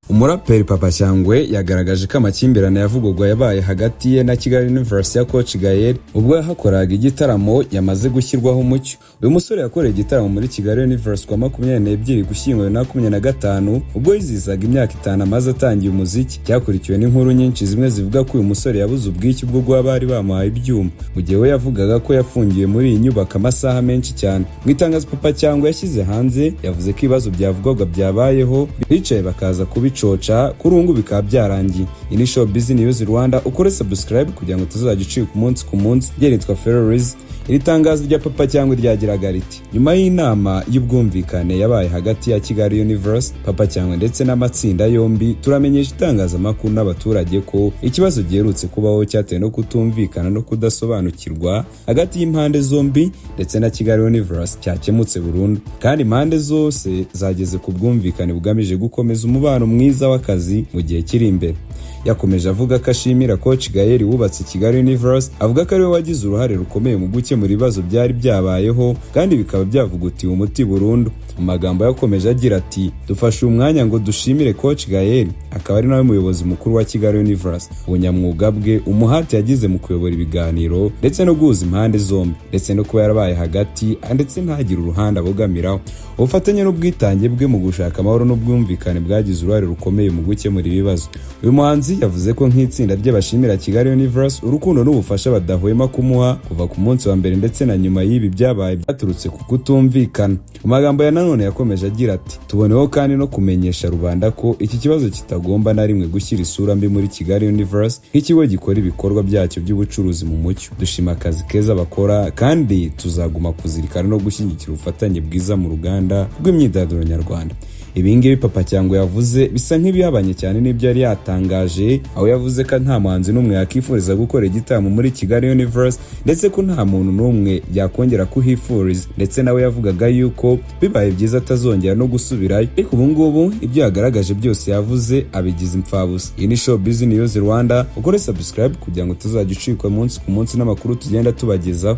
Umuraperi Papa Cyangwe yagaragaje ko amakimbirane yavugurwa yabaye hagati ye na Kigali University ya Coach GAEL ubwo yahakoraga igitaramo yamaze gushyirwaho umucyo. Uyu musore yakoreye igitaramo muri Kigali University kwa 22 Gushyingo na 2025 ubwo yizizaga imyaka 5 amaze atangiye umuziki. Cyakurikiwe n'inkuru nyinshi zimwe zivuga ko uyu musore yabuze ubwiki bwo guha bari bamuhaye ibyuma, mu gihe we yavugaga ko yafungiwe muri iyi nyubako amasaha menshi cyane. Mu itangazo Papa Cyangwe yashyize hanze yavuze ko ibibazo byavugwaga byabayeho bicaye bakaza kubicoca kurungu bikaba byarangiye. Iyi ni Showbiz News Rwanda, ukore subscribe kugira ngo tuzajye ucika umunsi ku munsi. Nitwa Ferrariz. Iri tangazo rya Papa Cyangwe ryagiraga riti: nyuma y'inama y'ubwumvikane yabaye hagati ya Kigali University, Papa Cyangwe ndetse n'amatsinda yombi, turamenyesha itangazamakuru n'abaturage ko ikibazo giherutse kubaho cyatewe no kutumvikana no kudasobanukirwa hagati y'impande zombi ndetse na Kigali University cyakemutse burundu, kandi impande zose zageze ku bwumvikane bugamije gukomeza umubano mwiza w'akazi mu gihe kiri imbere. Yakomeje avuga ko ashimira Coach GAEL wubatse Kigali University, avuga ko ari we wagize uruhare rukomeye mu gukemura ibibazo byari byabayeho kandi bikaba byavugutiwe umuti burundu. Mu magambo yakomeje agira ati: dufashe umwanya ngo dushimire Coach GAEL, akaba ari nawe muyobozi mukuru wa Kigali University, ubunyamwuga bwe, umuhate yagize mu kuyobora ibiganiro ndetse no guhuza impande zombi, ndetse no kuba yarabaye hagati ndetse ntagire uruhande abogamiraho. Ubufatanye n'ubwitange bwe mu gushaka amahoro n'ubwumvikane bwagize uruhare rukomeye mu gukemura ibibazo. Uyu muhanzi yavuze ko nk'itsinda ry'abashimira Kigali University urukundo n'ubufasha badahwema kumuha kuva ku munsi wa mbere ndetse na nyuma y'ibi byabaye byaturutse ku kutumvikana. Mu magambo ya none yakomeje agira ati: tuboneho kandi no kumenyesha rubanda ko iki kibazo kitagomba na rimwe gushyira isura mbi muri Kigali University nk'ikigo gikora ibikorwa byacyo by'ubucuruzi mu mucyo. Dushima akazi keza bakora kandi tuzaguma kuzirikana no gushyigikira ubufatanye bwiza mu ruganda rw'imyidagaduro nyarwanda. Ibingibi Papa Cyangwe yavuze bisa nk'ibihabanye cyane n'ibyo yari yatangaje, aho yavuze ko nta muhanzi n'umwe yakifuriza gukora igitaramo muri Kigali University ndetse ko nta muntu n'umwe yakongera kuhifuriza, ndetse nawe yavugaga yuko bibaye byiza atazongera no gusubirayo. Ariko ubu ngubu ibyo yagaragaje byose yavuze abigize impfabusa. Iyi ni Showbiz News Rwanda, ukore subscribe kugira ngo tuzajye ucikwa umunsi ku munsi n'amakuru tugenda tubagezaho.